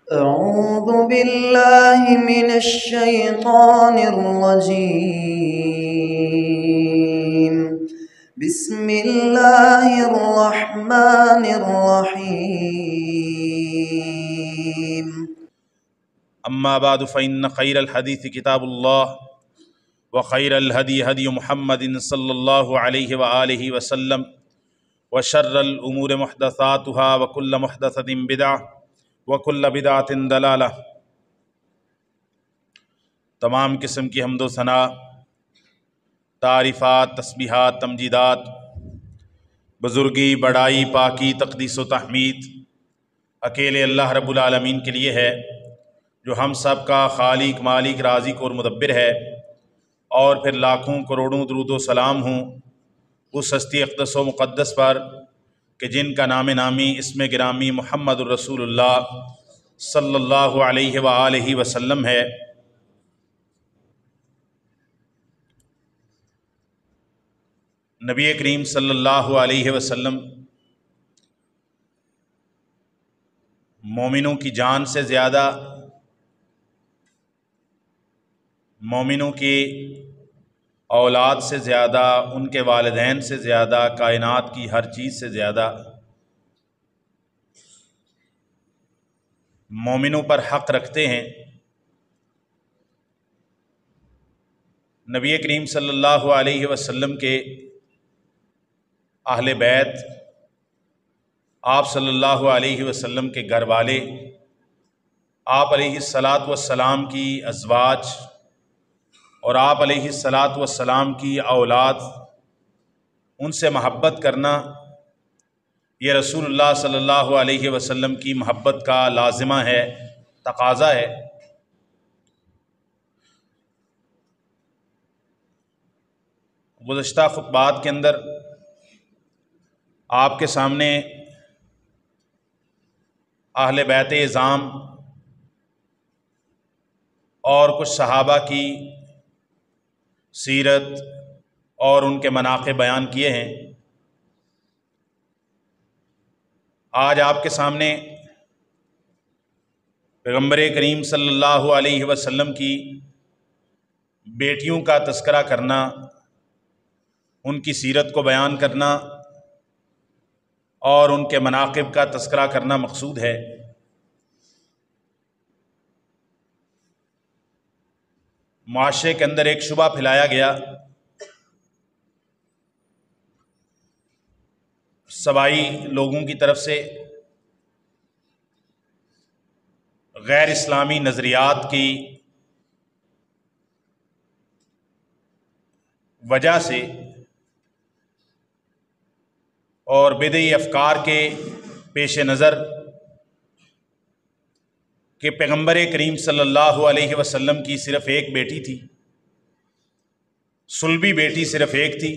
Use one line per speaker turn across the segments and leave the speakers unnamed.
أعوذ بالله من الشيطان الرجيم. بسم الله الرحمن الرحيم.
اما بعد فإن خير الحديث كتاب الله وخير الهدي هدي محمد صلى الله عليه وآله وسلم وشر الأمور محدثاتها وكل محدثة بدعة وكل بدعة ضلالة۔ تمام قسم کی حمد و ثنا، تعریفات، تسبیحات، تمجیدات، بزرگی، بڑائی، پاکی، تقدیس و تحمید اکیلے اللہ رب العالمین کے لیے ہے، جو ہم سب کا خالق، مالک، رازق اور مدبر ہے، اور پھر لاکھوں کروڑوں درود و سلام ہوں اس ہستی اقدس و مقدس پر کہ جن کا نام نامی، اسم گرامی محمد الرسول اللہ صلی اللہ علیہ وآلہ وسلم ہے۔ نبی کریم صلی اللہ علیہ وسلم مومنوں کی جان سے زیادہ، مومنوں کی اولاد سے زیادہ، ان کے والدین سے زیادہ، کائنات کی ہر چیز سے زیادہ مومنوں پر حق رکھتے ہیں۔ نبی کریم صلی اللہ علیہ وسلم کے اہل بیت، آپ صلی اللہ علیہ وسلم کے گھر والے، آپ علیہ الصلاۃ والسلام کی ازواج اور آپ علیہ الصلاۃ والسلام کی اولاد، ان سے محبت کرنا یہ رسول اللہ صلی اللہ علیہ وسلم کی محبت کا لازمہ ہے، تقاضا ہے۔ گزشتہ خطبات کے اندر آپ کے سامنے اہل بیت اعظام اور کچھ صحابہ کی سیرت اور ان کے مناقب بیان کیے ہیں۔ آج آپ کے سامنے پیغمبر کریم صلی اللہ علیہ وسلم کی بیٹیوں کا تذکرہ کرنا، ان کی سیرت کو بیان کرنا اور ان کے مناقب کا تذکرہ کرنا مقصود ہے۔ معاشرے کے اندر ایک شبہ پھیلایا گیا، سبائی لوگوں کی طرف سے، غیر اسلامی نظریات کی وجہ سے اور بدعی افکار کے پیش نظر کہ پیغمبر کریم صلی اللہ علیہ وسلم کی صرف ایک بیٹی تھی، صلبی بیٹی صرف ایک تھی،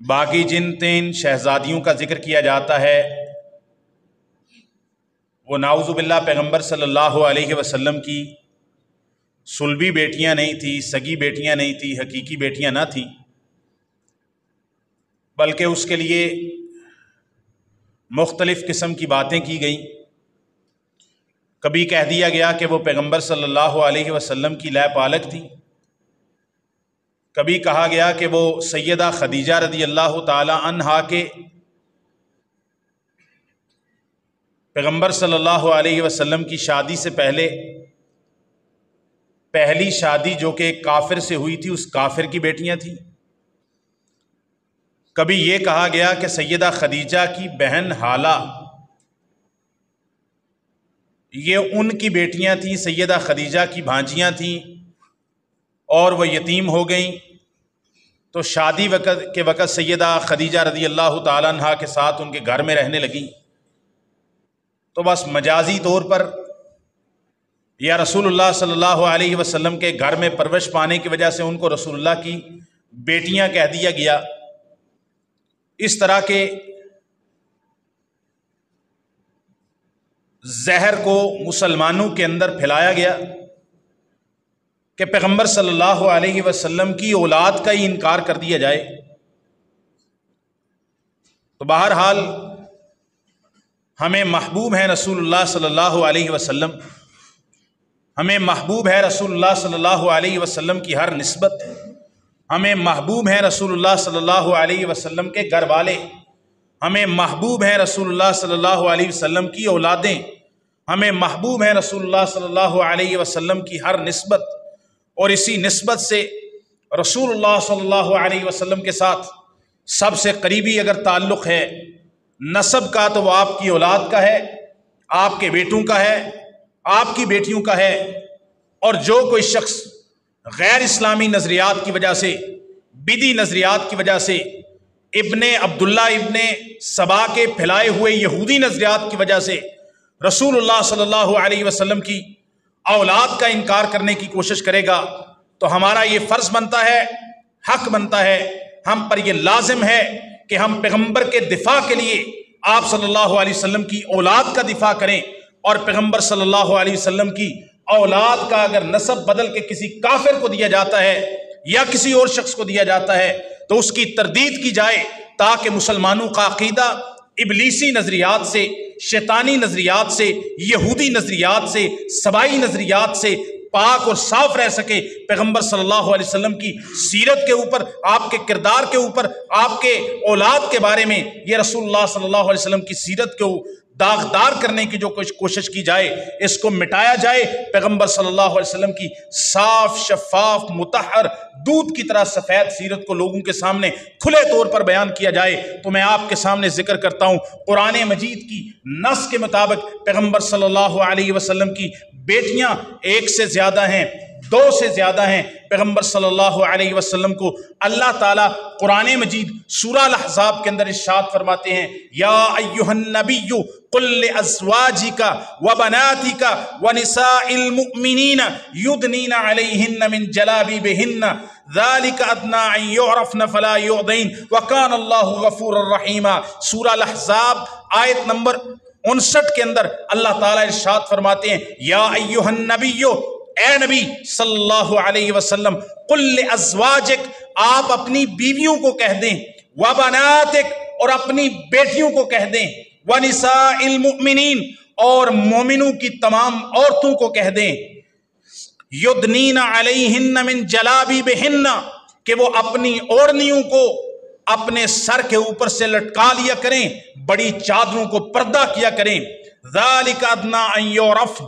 باقی جن 3 شہزادیوں کا ذکر کیا جاتا ہے وہ نعوذ باللہ پیغمبر صلی اللہ علیہ وسلم کی صلبی بیٹیاں نہیں تھیں، سگی بیٹیاں نہیں تھیں، حقیقی بیٹیاں نہ تھیں، بلکہ اس کے لیے مختلف قسم کی باتیں کی گئیں۔ کبھی کہہ دیا گیا کہ وہ پیغمبر صلی اللہ علیہ وسلم کی لے پالک تھی، کبھی کہا گیا کہ وہ سیدہ خدیجہ رضی اللہ تعالی عنہا کے پیغمبر صلی اللہ علیہ وسلم کی شادی سے پہلے پہلی شادی جو کہ ایک کافر سے ہوئی تھی، اس کافر کی بیٹیاں تھیں۔ کبھی یہ کہا گیا کہ سیدہ خدیجہ کی بہن حالہ یہ ان کی بیٹیاں تھیں، سیدہ خدیجہ کی بھانجیاں تھیں، اور وہ یتیم ہو گئیں تو شادی کے وقت سیدہ خدیجہ رضی اللہ تعالیٰ عنہا کے ساتھ ان کے گھر میں رہنے لگیں، تو بس مجازی طور پر یا رسول اللہ صلی اللہ علیہ وسلم کے گھر میں پرورش پانے کی وجہ سے ان کو رسول اللہ کی بیٹیاں کہہ دیا گیا۔ اس طرح کے زہر کو مسلمانوں کے اندر پھیلایا گیا کہ پیغمبر صلی اللہ علیہ وسلم کی اولاد کا ہی انکار کر دیا جائے۔ تو بہرحال ہمیں محبوب ہے رسول اللہ صلی اللہ علیہ وسلم، ہمیں محبوب ہے رسول اللہ صلی اللہ علیہ وسلم کی ہر نسبت، ہمیں محبوب ہے رسول اللہ صلی اللہ علیہ وسلم کے گھر والے، ہمیں محبوب ہے رسول اللہ صلی اللہ علیہ وسلم کی اولادیں، ہمیں محبوب ہے رسول اللہ صلی اللہ علیہ وسلم کی ہر نسبت، اور اسی نسبت سے رسول اللہ صلی اللہ علیہ وسلم کے ساتھ سب سے قریبی اگر تعلق ہے نسب کا تو وہ آپ کی اولاد کا ہے، آپ کے بیٹوں کا ہے، آپ کی بیٹیوں کا ہے۔ اور جو کوئی شخص غیر اسلامی نظریات کی وجہ سے، بدعی نظریات کی وجہ سے، ابن عبداللہ ابن سبا کے پھیلائے ہوئے یہودی نظریات کی وجہ سے رسول اللہ صلی اللہ علیہ وسلم کی اولاد کا انکار کرنے کی کوشش کرے گا تو ہمارا یہ فرض بنتا ہے، حق بنتا ہے، ہم پر یہ لازم ہے کہ ہم پیغمبر کے دفاع کے لیے آپ صلی اللہ علیہ وسلم کی اولاد کا دفاع کریں، اور پیغمبر صلی اللہ علیہ وسلم کی اولاد کا اگر نسب بدل کے کسی کافر کو دیا جاتا ہے یا کسی اور شخص کو دیا جاتا ہے تو اس کی تردید کی جائے، تاکہ مسلمانوں کا عقیدہ ابلیسی نظریات سے، شیطانی نظریات سے، یہودی نظریات سے، سبائی نظریات سے پاک اور صاف رہ سکے۔ پیغمبر صلی اللہ علیہ وسلم کی سیرت کے اوپر، آپ کے کردار کے اوپر، آپ کے اولاد کے بارے میں یہ رسول اللہ صلی اللہ علیہ وسلم کی سیرت کو داغدار کرنے کی جو کچھ کوشش کی جائے، اس کو مٹایا جائے۔ پیغمبر صلی اللہ علیہ وسلم کی صاف شفاف مطہر دودھ کی طرح سفید سیرت کو لوگوں کے سامنے کھلے طور پر بیان کیا جائے۔ تو میں آپ کے سامنے ذکر کرتا ہوں، قرآن مجید کی نص کے مطابق پیغمبر صلی اللہ علیہ وسلم کی بیٹیاں ایک سے زیادہ ہیں، دو سے زیادہ ہیں۔ پیغمبر صلی اللہ علیہ وسلم کو اللہ تعالیٰ قرآن مجید سورہ الاحزاب کے اندر ارشاد فرماتے ہیں، یا ایھا النبی قل لازواجک وبناتک ونساء المؤمنین یدنین علیہن من جلابیبہن ذالک ادنی ان یعرفن فلا یؤذین وکان اللہ غفورا رحیما۔ سورہ الاحزاب آیت نمبر 59 کے اندر اللہ تعالیٰ ارشاد فرماتے ہیں، یا ایھا النبی، اے نبی صلی اللہ علیہ وسلم، قل لازواجک، آپ اپنی بیویوں کو کہہ دیں، وبناتک، اور اپنی بیٹیوں کو کہہ دیں، ونساء المؤمنین، اور مومنوں کی تمام عورتوں کو کہہ دیں، یدنین علیہن من جلابیبہن، کہ وہ اپنی اوڑھنیوں کو اپنے سر کے اوپر سے لٹکا لیا کریں، بڑی چادروں کو پردہ کیا کریں۔ ذالک ادنی ان یعرفن،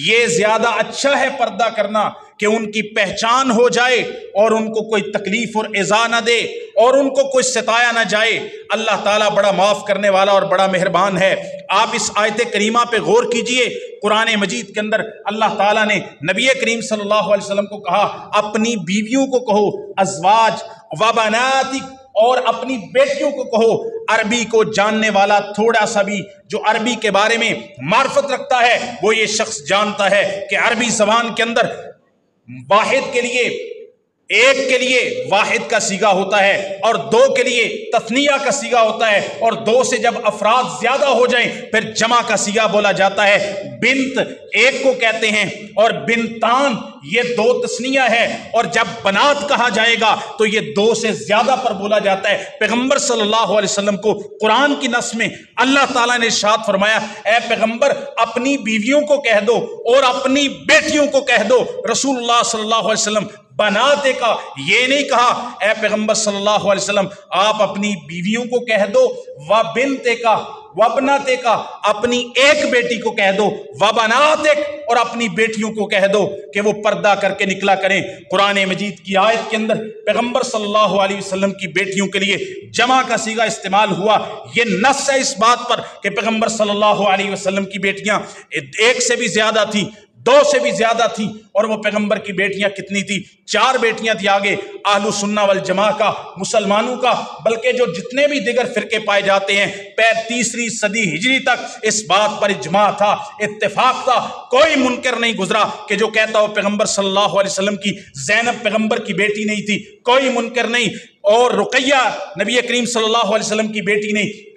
یہ زیادہ اچھا ہے پردہ کرنا کہ ان کی پہچان ہو جائے اور ان کو کوئی تکلیف اور ایذا نہ دے اور ان کو کوئی ستایا نہ جائے۔ اللہ تعالیٰ بڑا معاف کرنے والا اور بڑا مہربان ہے۔ آپ اس آیت کریمہ پہ غور کیجئے، قرآن مجید کے اندر اللہ تعالیٰ نے نبی کریم صلی اللہ علیہ وسلم کو کہا اپنی بیویوں کو کہو ازواج، وبناتک، اور اپنی بیٹیوں کو کہو۔ عربی کو جاننے والا تھوڑا سا بھی جو عربی کے بارے میں معرفت رکھتا ہے وہ یہ شخص جانتا ہے کہ عربی زبان کے اندر واحد کے لیے، ایک کے لیے واحد کا صیغہ ہوتا ہے، اور دو کے لیے تثنیہ کا صیغہ ہوتا ہے، اور دو سے جب افراد زیادہ ہو جائیں پھر جمع کا صیغہ بولا جاتا ہے۔ بنت ایک کو کہتے ہیں اور بنتان یہ دو تثنیہ ہے، اور جب بنات کہا جائے گا تو یہ دو سے زیادہ پر بولا جاتا ہے۔ پیغمبر صلی اللہ علیہ وسلم کو قرآن کی نص میں اللہ تعالیٰ نے ارشاد فرمایا، اے پیغمبر اپنی بیویوں کو کہہ دو اور اپنی بیٹیوں کو کہہ دو۔ رسول اللہ صلی اللہ علیہ وسلم بناتے کا یہ نہیں کہا، اے پیغمبر صلی اللہ علیہ وسلم آپ اپنی بیویوں کو کہہ دو، وبنتے کا، وبناتے کا، اپنی ایک بیٹی کو کہہ دو، وبناتک، اور اپنی بیٹیوں کو کہہ دو کہ وہ پردہ کر کے نکلا کریں۔ قرآن مجید کی آیت کے اندر پیغمبر صلی اللہ علیہ وسلم کی بیٹیوں کے لیے جمع کا صیغہ استعمال ہوا۔ یہ نص ہے اس بات پر کہ پیغمبر صلی اللہ علیہ وسلم کی بیٹیاں ایک سے بھی زیادہ تھیں، دو سے بھی زیادہ تھی، اور وہ پیغمبر کی بیٹیاں کتنی تھی؟ 4 بیٹیاں تھی۔ آگے اہل سنہ والجماع کا، مسلمانوں کا، بلکہ جو جتنے بھی دیگر فرقے پائے جاتے ہیں، 3 صدی ہجری تک اس بات پر اجماع تھا، اتفاق تھا، کوئی منکر نہیں گزرا کہ جو کہتا ہو پیغمبر صلی اللہ علیہ وسلم کی زینب پیغمبر کی بیٹی نہیں تھی، کوئی منکر نہیں، اور رقیہ نبی کریم صلی اللہ علیہ وسلم کی بیٹی نہیں،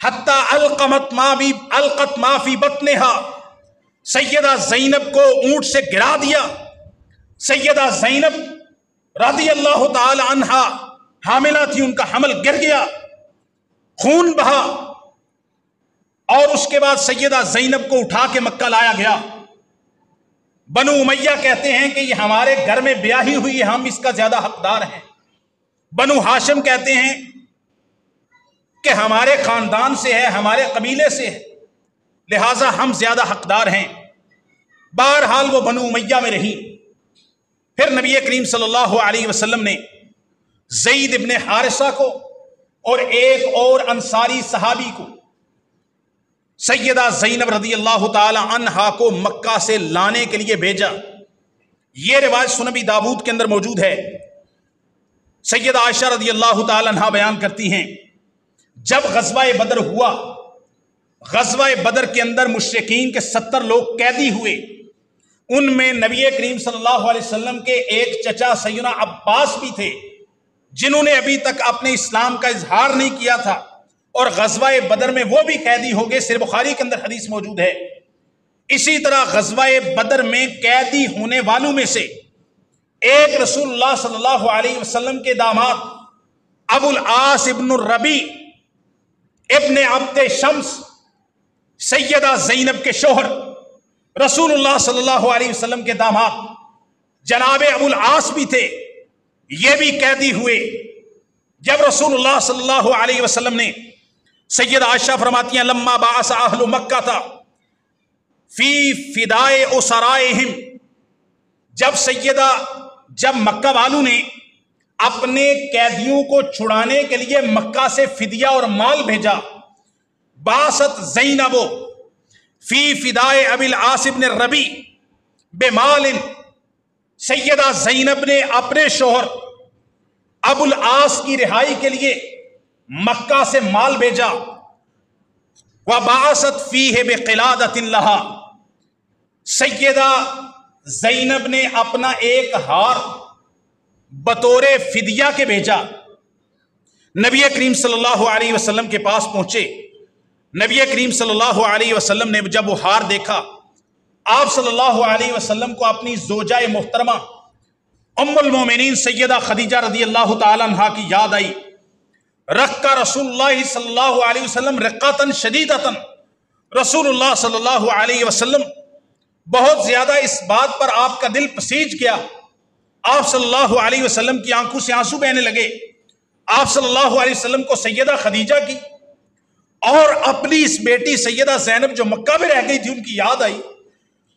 حتی القت ما فی بطنہا، سیدہ زینب کو اونٹ سے گرا دیا۔ سیدہ زینب رضی اللہ تعالی عنہا حاملہ تھی، ان کا حمل گر گیا، خون بہا، اور اس کے بعد سیدہ زینب کو اٹھا کے مکہ لایا گیا۔ بنو امیہ کہتے ہیں کہ یہ ہمارے گھر میں بیاہی ہوئی ہے، ہم اس کا زیادہ حقدار ہیں۔ بنو ہاشم کہتے ہیں کہ ہمارے خاندان سے ہے، ہمارے قبیلے سے ہے، لہٰذا ہم زیادہ حقدار ہیں۔ بہرحال وہ بنو امیہ میں رہی۔ پھر نبی کریم صلی اللہ علیہ وسلم نے زید ابن حارثہ کو اور ایک اور انصاری صحابی کو سیدہ زینب رضی اللہ تعالی عنہا کو مکہ سے لانے کے لیے بھیجا۔ یہ روایت سنن ابی داؤد کے اندر موجود ہے۔ سیدہ عائشہ رضی اللہ تعالی عنہا بیان کرتی ہیں، جب غزوہ بدر ہوا، غزوہ بدر کے اندر مشرکین کے 70 لوگ قیدی ہوئے، ان میں نبی کریم صلی اللہ علیہ وسلم کے ایک چچا سیدنا عباس بھی تھے، جنہوں نے ابھی تک اپنے اسلام کا اظہار نہیں کیا تھا، اور غزوہ بدر میں وہ بھی قیدی ہو گئے۔ صحیح بخاری کے اندر حدیث موجود ہے۔ اسی طرح غزوہ بدر میں قیدی ہونے والوں میں سے ایک رسول اللہ صلی اللہ علیہ وسلم کے داماد ابو العاص ابن الربیع ابن عبد شمس، سیدہ زینب کے شوہر، رسول اللہ صلی اللہ علیہ وسلم کے داماد جناب ابو العاص بھی تھے، یہ بھی قیدی ہوئے۔ جب رسول اللہ صلی اللہ علیہ وسلم نے، سیدہ عائشہ فرماتی ہیں، لما بعث اہل مکہ تھا فی فدائے اسرائہم، جب مکہ والوں نے اپنے قیدیوں کو چھڑانے کے لیے مکہ سے فدیہ اور مال بھیجا، بعثت زینب فی فدائے ابی العاص بن الربیع بمال، سیدہ زینب نے اپنے شوہر ابو العاص کی رہائی کے لیے مکہ سے مال بھیجا۔ وبعثت فیہ بقلادۃ لہا، سیدہ زینب نے اپنا ایک ہار بطور فدیہ کے بھیجا۔ نبی کریم صلی اللہ علیہ وسلم کے پاس پہنچے، نبی کریم صلی اللہ علیہ وسلم نے جب وہ ہار دیکھا، آپ صلی اللہ علیہ وسلم کو اپنی زوجہ محترمہ ام المومنین سیدہ خدیجہ رضی اللہ تعالی عنہا کی یاد آئی۔ رقہ رسول اللہ صلی اللہ علیہ وسلم رقۃ شدیدۃ، رسول اللہ صلی اللہ علیہ وسلم بہت زیادہ اس بات پر آپ کا دل پسیج گیا، آپ صلی اللہ علیہ وسلم کی آنکھوں سے آنسو بہنے لگے۔ آپ صلی اللہ علیہ وسلم کو سیدہ خدیجہ کی اور اپنی اس بیٹی سیدہ زینب جو مکہ میں رہ گئی تھی ان کی یاد آئی۔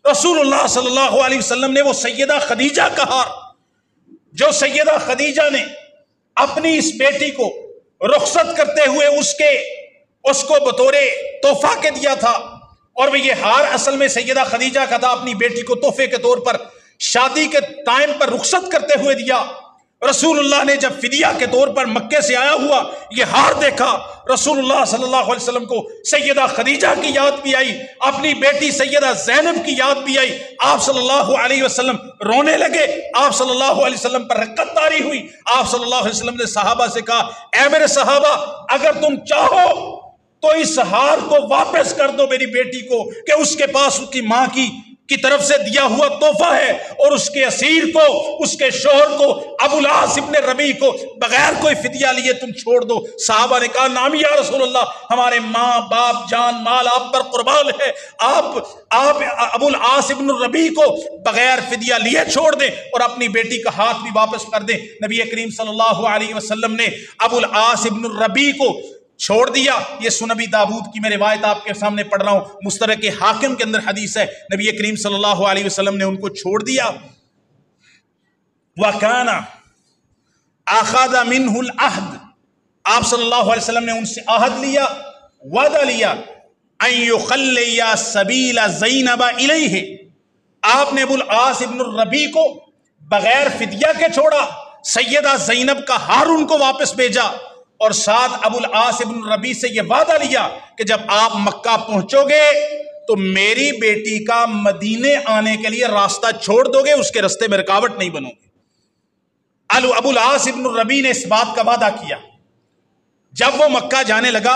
رسول اللہ صلی اللہ علیہ وسلم نے وہ سیدہ خدیجہ کا ہار، جو سیدہ خدیجہ نے اپنی اس بیٹی کو رخصت کرتے ہوئے اس کو بطور تحفہ کے دیا تھا، اور وہ یہ ہار اصل میں سیدہ خدیجہ کا تھا، اپنی بیٹی کو تحفے کے طور پر شادی کے ٹائم پر رخصت کرتے ہوئے دیا۔ رسول اللہ نے جب فدیہ کے طور پر مکے سے آیا ہوا یہ ہار دیکھا، رسول اللہ صلی اللہ علیہ وسلم کو سیدہ خدیجہ کی یاد بھی آئی، اپنی بیٹی سیدہ زینب کی یاد بھی آئی۔ آپ صلی اللہ علیہ وسلم رونے لگے، آپ صلی اللہ علیہ وسلم پر رقت طاری ہوئی۔ آپ صلی اللہ علیہ وسلم نے صحابہ سے کہا، اے میرے صحابہ، اگر تم چاہو تو اس ہار کو واپس کر دو میری بیٹی کو، کہ اس کے پاس اس کی ماں کی طرف سے دیا ہوا تحفہ ہے، اور اس کے اسیر کو، اس کے شوہر کو، ابو العاص ابن ربیع کو بغیر کوئی فدیہ لیے تم چھوڑ دو۔ صحابہ نے کہا، نام یا رسول اللہ، ہمارے ماں باپ جان مال آپ پر قربان ہے، آپ ابو العاص ابن ربیع کو بغیر فدیہ لیے چھوڑ دیں اور اپنی بیٹی کا ہاتھ بھی واپس کر دیں۔ نبی کریم صلی اللہ علیہ وسلم نے ابو العاص ابن ربیع کو چھوڑ دیا۔ یہ سنن ابی داؤد کی میں روایت آپ کے سامنے پڑھ رہا ہوں، مستدرک حاکم کے اندر حدیث ہے، نبی کریم صلی اللہ علیہ وسلم نے ان کو چھوڑ دیا۔ وَكَانَ أَخَذَ مِنْهُ الْعَهْدِ، آپ صلی اللہ علیہ وسلم نے ان سے عہد لیا، وعدہ لیا، أَن يُخَلِّيَ سَبِيلَ زَيْنَبَ إِلَيْهِ، آپ نے ابو العاص ابن الربیع کو بغیر فدیہ کے چھوڑا، سیدہ زینب کا ہار ان کو واپس بھیجا، اور ساتھ ابو العاص ابن ربیع سے یہ وعدہ لیا کہ جب آپ مکہ پہنچو گے تو میری بیٹی کا مدینے آنے کے لیے راستہ چھوڑ دو گے، اس کے راستے میں رکاوٹ نہیں بنو گے۔ ابو العاص ابن ربیع نے اس بات کا وعدہ کیا۔ جب وہ مکہ جانے لگا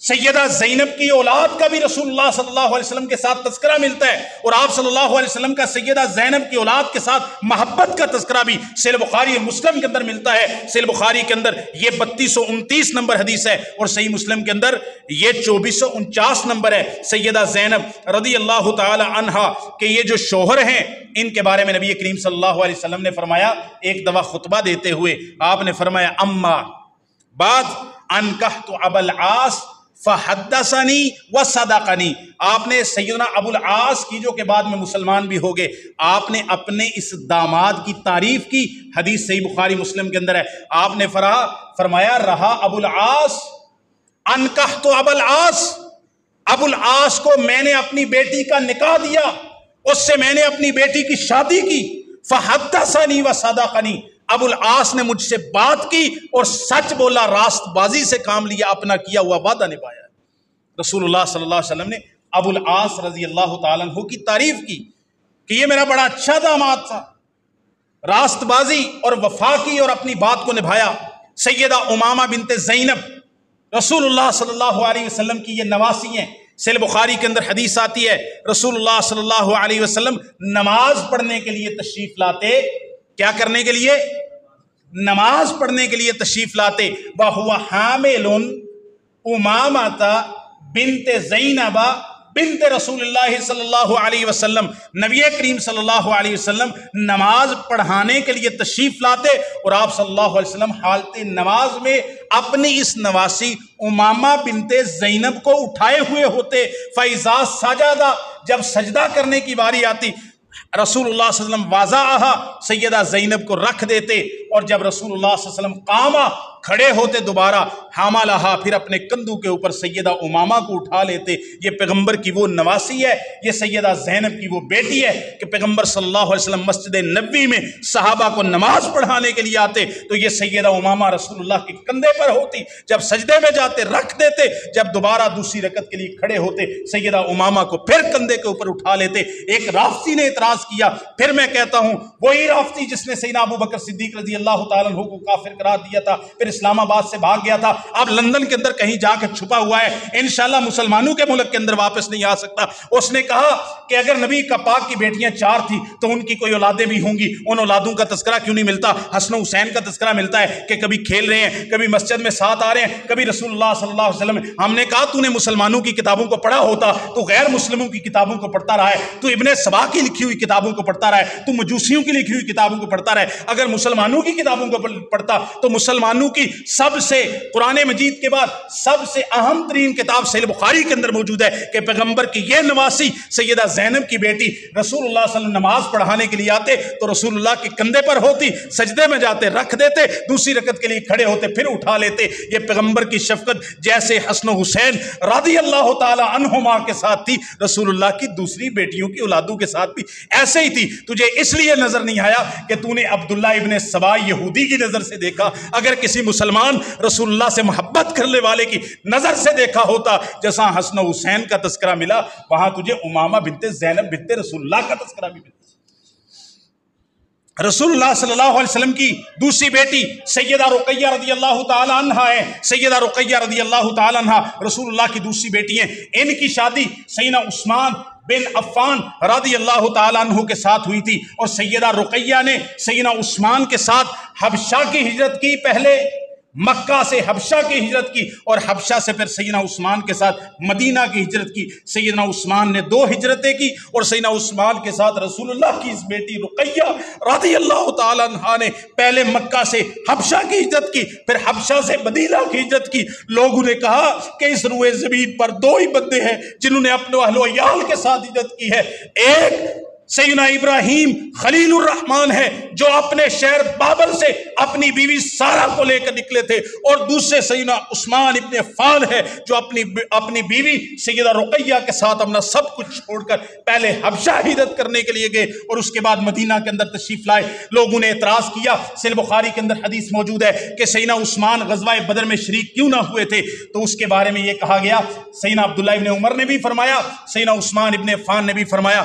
سیدہ زینب کی اولاد کا بھی رسول اللہ صلی اللہ علیہ وسلم کے ساتھ تذکرہ ملتا ہے، اور آپ صلی اللہ علیہ وسلم کا سیدہ زینب کی اولاد کے ساتھ محبت کا تذکرہ بھی صحیح بخاری اور مسلم کے اندر ملتا ہے۔ صحیح بخاری کے اندر یہ 3229 نمبر حدیث ہے، اور صحیح مسلم کے اندر یہ 2449 نمبر ہے۔ سیدہ زینب رضی اللہ تعالی عنہا کہ یہ جو شوہر ہیں، ان کے بارے میں نبی کریم صلی اللہ علیہ وسلم نے فرمایا، ایک دفعہ خطبہ دیتے ہوئے آپ نے فرمایا، اما بعد انکحت ابا العاص فحدثنی وصدقنی، آپ نے سیدنا ابو العاص کی جو کہ بعد میں مسلمان بھی ہو گئے، آپ نے اپنے اس داماد کی تعریف کی، حدیث صحیح بخاری مسلم کے اندر ہے۔ آپ نے فرمایا رہا ابو العاص، انکحت ابا العاص، ابو العاص کو میں نے اپنی بیٹی کا نکاح دیا، اس سے میں نے اپنی بیٹی کی شادی کی، فحدثنی وصدقنی، ابو العاص نے مجھ سے بات کی اور سچ بولا، راست بازی سے کام لیا، اپنا کیا ہوا وعدہ نبھایا۔ رسول اللہ صلی اللہ علیہ وسلم نے ابو العاص رضی اللہ تعالیٰ عنہ کی تعریف کی کہ یہ میرا بڑا اچھا داماد تھا، راست بازی اور وفا کی اور اپنی بات کو نبھایا۔ سیدہ امامہ بنت زینب رسول اللہ صلی اللہ علیہ وسلم کی یہ نواسی ہیں۔ صحیح بخاری کے اندر حدیث آتی ہے، رسول اللہ صلی اللہ علیہ وسلم نماز پڑھنے کے لیے تشریف لاتے، کیا کرنے کے لیے؟ نماز پڑھنے کے لیے تشریف لاتے۔ وَهُوَ حَامِلٌ امامۃ بنت زینب بنت رسول اللہ صلی اللہ علیہ وسلم، نبی کریم صلی اللہ علیہ وسلم نماز پڑھانے کے لیے تشریف لاتے، اور آپ صلی اللہ علیہ وسلم حالت نماز میں اپنی اس نواسی امامہ بنت زینب کو اٹھائے ہوئے ہوتے۔ فَإِذَا سَجَدَ، جب سجدہ کرنے کی باری آتی، رسول اللہ صلی اللہ علیہ وسلم واضح سیدہ زینب کو رکھ دیتے، اور جب رسول اللہ صلی اللہ علیہ وسلم قاما کھڑے ہوتے دوبارہ، حاملہا پھر اپنے کندھوں کے اوپر سیدہ امامہ کو اٹھا لیتے۔ یہ پیغمبر کی وہ نواسی ہے، یہ سیدہ زینب کی وہ بیٹی ہے کہ پیغمبر صلی اللہ علیہ وسلم مسجد نبوی میں صحابہ کو نماز پڑھانے کے لیے آتے تو یہ سیدہ امامہ رسول اللہ کے کندھے پر ہوتی، جب سجدے میں جاتے رکھ دیتے، جب دوبارہ دوسری رکعت کے لیے کھڑے ہوتے سیدہ امامہ کو پھر کندھے کے اوپر اٹھا لیتے۔ ایک رافضی نے اعتراض کیا، پھر میں کہتا ہوں وہی رافضی جس نے سیدنا ابو بکر صدیق رضی اللہ تعالیٰ عنہ کو کافر قرار دیا تھا، پھر اسلام آباد سے بھاگ گیا تھا، اب لندن کے اندر کہیں جا کر چھپا ہوا ہے، انشاءاللہ مسلمانوں کے ملک کے اندر واپس نہیں آ سکتا۔ اس نے کہا کہ اگر نبی کا پاک کی بیٹیاں 4 تھی تو ان کی کوئی اولادیں بھی ہوں گی، ان اولادوں کا تذکرہ کیوں نہیں ملتا؟ حسن و حسین کا تذکرہ ملتا ہے کہ کبھی کھیل رہے ہیں، کبھی مسجد میں ساتھ آ رہے ہیں، کبھی رسول اللہ صلی اللہ علیہ وسلم۔ ہم نے کہا تو نے مسلمانوں کی کتابوں کو پڑھا ہوتا، تو غیر مسلموں کی کتابوں کو پڑھتا رہا ہے، تو ابن سبا کی لکھی ہوئی کتابوں کو پڑھتا رہا ہے، تو مجوسیوں کی لکھی ہوئی کتابوں کو پڑھتا رہا ہے۔ اگر مسلمانوں کی کتابوں کو پڑھتا تو مسلمانوں کی سب سے قرآن مجید کے بعد سب سے اہم ترین کتاب صحیح بخاری کے اندر موجود ہے کہ پیغمبر کی یہ نواسی سیدہ زینب کی بیٹی رسول اللہ صلی اللہ علیہ وسلم نماز پڑھانے کے لیے آتے تو رسول اللہ کے کندھے پر ہوتی، سجدے میں جاتے رکھ دیتے، دوسری رکعت کے لیے کھڑے ہوتے پھر اٹھا لیتے۔ یہ پیغمبر کی شفقت جیسے حسن و حسین رضی اللہ تعالی عنہما کے ساتھ تھی، رسول اللہ کی دوسری بیٹیوں کی اولادوں کے ساتھ بھی ایسے ہی تھی۔ تجھے اس لیے نظر نہیں آیا کہ تو نے عبداللہ ابن سبا یہودی کی نظر سے دیکھا، اگر کسی مسلمان رسول اللہ سے محبت کرنے والے کی نظر سے دیکھا ہوتا جیسا حسن و حسین کا تذکرہ ملا، وہاں تجھے امامہ بنت زینب بنت رسول اللہ کا تذکرہ بھی ملتا۔ رسول اللہ صلی اللہ علیہ وسلم کی دوسری بیٹی سیدہ رقیہ رضی اللہ تعالی عنہا ہے، سیدہ رقیہ رضی اللہ تعالی عنہا رسول اللہ کی دوسری بیٹی ہیں۔ ان کی شادی سیدنا عثمان بن عفان رضی اللہ تعالیٰ عنہ کے ساتھ ہوئی تھی، اور سیدہ رقیہ نے سیدنا عثمان کے ساتھ حبشہ کی ہجرت کی، پہلے مکہ سے حبشہ کی ہجرت کی، اور حبشہ سے پھر سیدنا عثمان کے ساتھ مدینہ کی ہجرت کی۔ سیدنا عثمان نے 2 ہجرتیں کی، اور سیدنا عثمان کے ساتھ رسول اللہ کی اس بیٹی رقیہ رضی اللہ تعالیٰ عنہا نے پہلے مکہ سے حبشہ کی ہجرت کی، پھر حبشہ سے مدینہ کی ہجرت کی۔ لوگوں نے کہا کہ اس روئے زمین پر 2 ہی بندے ہیں جنہوں نے اپنے اہل و عیال کے ساتھ ہجرت کی ہے، ایک سیدنا ابراہیم خلیل الرحمن ہے جو اپنے شہر بابل سے اپنی بیوی سارہ کو لے کر نکلے تھے، اور دوسرے سیدنا عثمان ابن عفان ہے جو اپنی بیوی سیدہ رقیہ کے ساتھ اپنا سب کچھ چھوڑ کر پہلے حبشہ ہجرت کرنے کے لیے گئے اور اس کے بعد مدینہ کے اندر تشریف لائے۔ لوگوں نے اعتراض کیا، صحیح بخاری کے اندر حدیث موجود ہے کہ سیدنا عثمان غزوہ بدر میں شریک کیوں نہ ہوئے تھے، تو اس کے بارے میں یہ کہا گیا، سیدنا عبداللہ ابن عمر نے بھی فرمایا، سیدنا عثمان ابن عفان نے بھی فرمایا،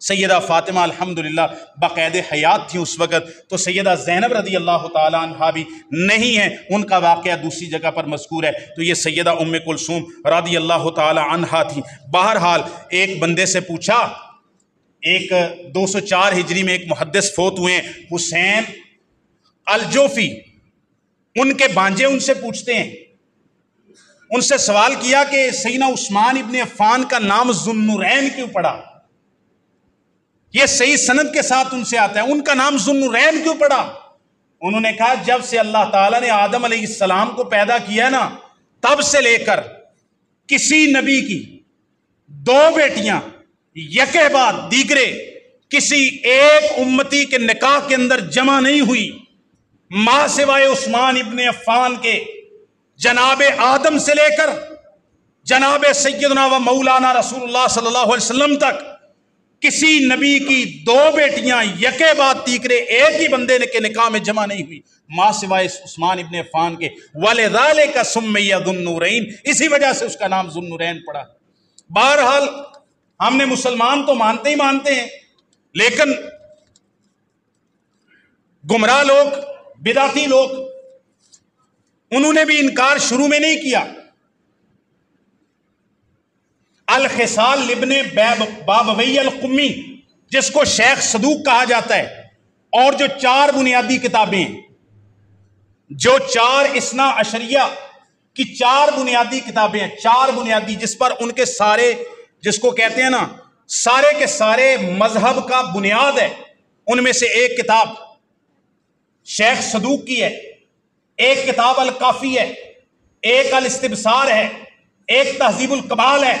سیدہ فاطمہ الحمدللہ باقید حیات تھیں اس وقت، تو سیدہ زینب رضی اللہ تعالیٰ عنہا بھی نہیں ہیں، ان کا واقعہ دوسری جگہ پر مذکور ہے، تو یہ سیدہ ام کلثوم رضی اللہ تعالیٰ عنہا تھیں۔ بہرحال ایک بندے سے پوچھا، ایک 204 ہجری میں ایک محدث فوت ہوئے ہیں حسین الجوفی، ان کے بانجے ان سے پوچھتے ہیں، ان سے سوال کیا کہ سیدنا عثمان ابن عفان کا نام ذو النورین کیوں پڑا؟ یہ صحیح سند کے ساتھ ان سے آتا ہے، ان کا نام ذو النورین کیوں پڑا؟ انہوں نے کہا جب سے اللہ تعالیٰ نے آدم علیہ السلام کو پیدا کیا نا، تب سے لے کر کسی نبی کی 2 بیٹیاں یکے بعد دیگرے کسی ایک امتی کے نکاح کے اندر جمع نہیں ہوئی، ماں سوائے عثمان ابن عفان کے، جناب آدم سے لے کر جناب سیدنا و مولانا رسول اللہ صلی اللہ علیہ وسلم تک کسی نبی کی 2 بیٹیاں یکے بعد تیسرے ایک ہی بندے کے نکاح میں جمع نہیں ہوئی، ماں سوائے عثمان ابن عفان کے، وَلِذَالِكَ سُمِّيَ ذُو النُّورَيْن، اسی وجہ سے اس کا نام ذو النورین پڑا۔ بہرحال ہم نے مسلمان تو مانتے ہی مانتے ہیں، لیکن گمراہ لوگ، بدعتی لوگ، انہوں نے بھی انکار شروع میں نہیں کیا۔ الخصال لابن بابوی القمی، جس کو شیخ صدوق کہا جاتا ہے، اور جو 4 بنیادی کتابیں ہیں، جو 4 اثنا عشریہ کی 4 بنیادی کتابیں ہیں، 4 بنیادی، جس پر ان کے سارے، جس کو کہتے ہیں نا سارے کے سارے مذہب کا بنیاد ہے، ان میں سے ایک کتاب شیخ صدوق کی ہے، ایک کتاب الکافی ہے، ایک الاستبصار ہے، ایک تہذیب الکمال ہے۔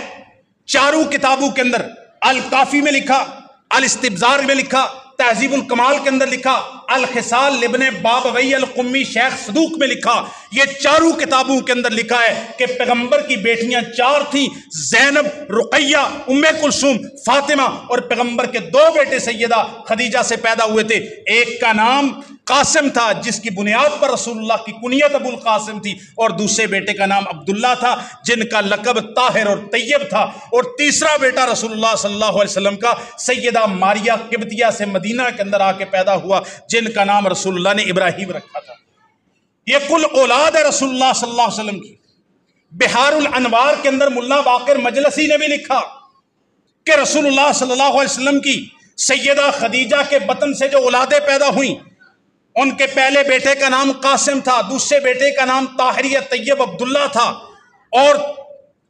چاروں کتابوں کے اندر الکافی میں لکھا، الاستبصار میں لکھا، تہذیب الکمال کے اندر لکھا، الخصال لابن بابوی القمی شیخ صدوق میں لکھا، یہ چاروں کتابوں کے اندر لکھا ہے کہ پیغمبر کی بیٹیاں 4 تھیں، زینب، رقیہ، ام کلثوم، فاطمہ، اور پیغمبر کے 2 بیٹے سیدہ خدیجہ سے پیدا ہوئے تھے۔ ایک کا نام قاسم تھا، جس کی بنیاد پر رسول اللہ کی کنیت ابو القاسم تھی، اور دوسرے بیٹے کا نام عبداللہ تھا، جن کا لقب طاہر اور طیب تھا، اور تیسرا بیٹا رسول اللہ صلی اللہ علیہ وسلم کا سیدہ ماریہ قبطیہ سے مدینہ کے اندر آ کے پیدا ہوا، جن کا نام رسول اللہ نے ابراہیم رکھا تھا۔ یہ کل اولاد ہے رسول اللہ صلی اللہ علیہ وسلم کی۔ بہار الانوار کے اندر ملا باقر مجلسی نے بھی لکھا کہ رسول اللہ صلی اللہ علیہ وسلم کی سیدہ خدیجہ کے بطن سے جو اولادیں پیدا ہوئیں، ان کے پہلے بیٹے کا نام قاسم تھا، دوسرے بیٹے کا نام طاہریہ طیب عبداللہ تھا، اور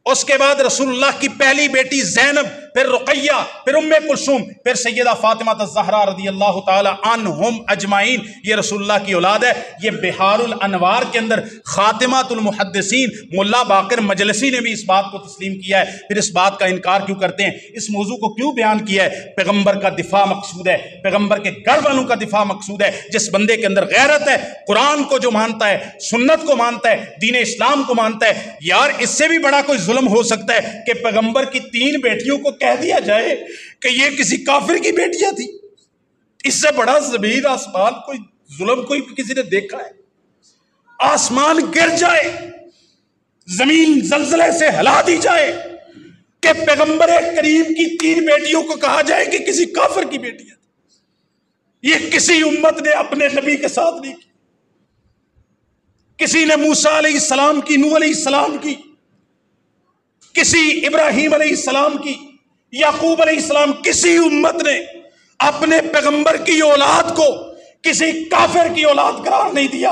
اس کے بعد رسول اللہ کی پہلی بیٹی زینب، پھر رقیہ، پھر ام کلثوم، پھر سیدہ فاطمہ الزہرا رضی اللہ تعالی عنہم اجمعین، یہ رسول اللہ کی اولاد ہے۔ یہ بہار الانوار کے اندر خاتمۃ المحدثین ملا باقر مجلسی نے بھی اس بات کو تسلیم کیا ہے۔ پھر اس بات کا انکار کیوں کرتے ہیں؟ اس موضوع کو کیوں بیان کیا ہے؟ پیغمبر کا دفاع مقصود ہے، پیغمبر کے گھر والوں کا دفاع مقصود ہے۔ جس بندے کے اندر غیرت ہے، قرآن کو جو مانتا ہے، سنت کو مانتا ہے، دین اسلام کو مانتا ہے، یار اس سے بھی بڑا کوئی ظلم ہو سکتا ہے کہ پیغمبر کی 3 بیٹیوں کو کہہ دیا جائے کہ یہ کسی کافر کی بیٹیاں تھی؟ اس سے بڑا زمین آسمان کوئی ظلم کوئی کسی نے دیکھا ہے؟ آسمان گر جائے، زمین زلزلے سے ہلا دی جائے کہ پیغمبر کریم کی 3 بیٹیوں کو کہا جائے کہ کسی کافر کی بیٹیاں تھی؟ یہ کسی امت نے اپنے نبی کے ساتھ نہیں کی۔ کسی نے موسیٰ علیہ السلام کی، نوح علیہ السلام کی، کسی ابراہیم علیہ السلام کی، یعقوب علیہ السلام، کسی امت نے اپنے پیغمبر کی اولاد کو کسی کافر کی اولاد قرار نہیں دیا۔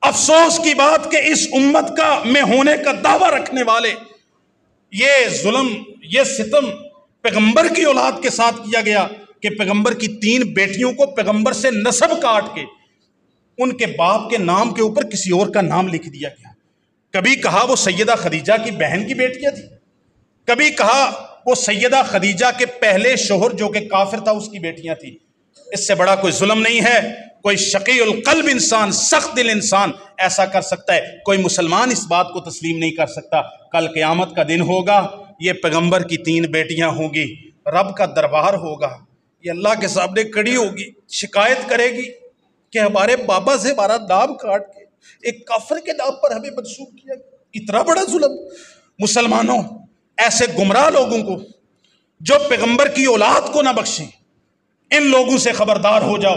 افسوس کی بات کہ اس امت کا میں ہونے کا دعویٰ رکھنے والے یہ ظلم، یہ ستم پیغمبر کی اولاد کے ساتھ کیا گیا کہ پیغمبر کی 3 بیٹیوں کو پیغمبر سے نسب کاٹ کے ان کے باپ کے نام کے اوپر کسی اور کا نام لکھ دیا گیا۔ کبھی کہا وہ سیدہ خدیجہ کی بہن کی بیٹیاں تھی، کبھی کہا وہ سیدہ خدیجہ کے پہلے شوہر جو کہ کافر تھا اس کی بیٹیاں تھیں۔ اس سے بڑا کوئی ظلم نہیں ہے۔ کوئی شقی القلب انسان، سخت دل انسان ایسا کر سکتا ہے، کوئی مسلمان اس بات کو تسلیم نہیں کر سکتا۔ کل قیامت کا دن ہوگا، یہ پیغمبر کی 3 بیٹیاں ہوں گی، رب کا دربار ہوگا، یہ اللہ کے سامنے کھڑی ہوگی، شکایت کرے گی کہ ہمارے بابا سے ہمارا نام کاٹ کے ایک کافر کے نام پر ہمیں منسوب کیا۔ اتنا بڑا ظلم! مسلمانوں، ایسے گمراہ لوگوں کو جو پیغمبر کی اولاد کو نہ بخشیں، ان لوگوں سے خبردار ہو جاؤ۔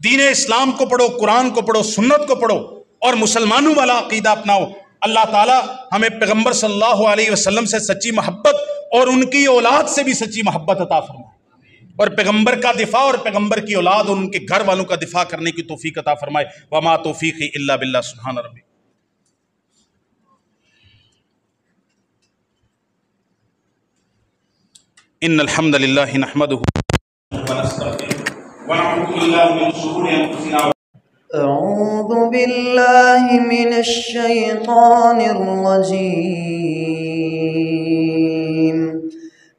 دین اسلام کو پڑھو، قرآن کو پڑھو، سنت کو پڑھو اور مسلمانوں والا عقیدہ اپناؤ۔ اللہ تعالیٰ ہمیں پیغمبر صلی اللہ علیہ وسلم سے سچی محبت اور ان کی اولاد سے بھی سچی محبت عطا فرمائے، اور پیغمبر کا دفاع اور پیغمبر کی اولاد اور ان کے گھر والوں کا دفاع کرنے کی توفیق عطا فرمائے۔ وما توفیقی الا باللہ، سبحان ربی۔ ان الحمد للہ نحمدہ ونستغفرہ ونعوذ باللہ من شرور انفسنا۔
أعوذ بالله من الشيطان الرجيم.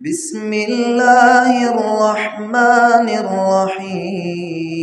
بسم الله الرحمن الرحيم.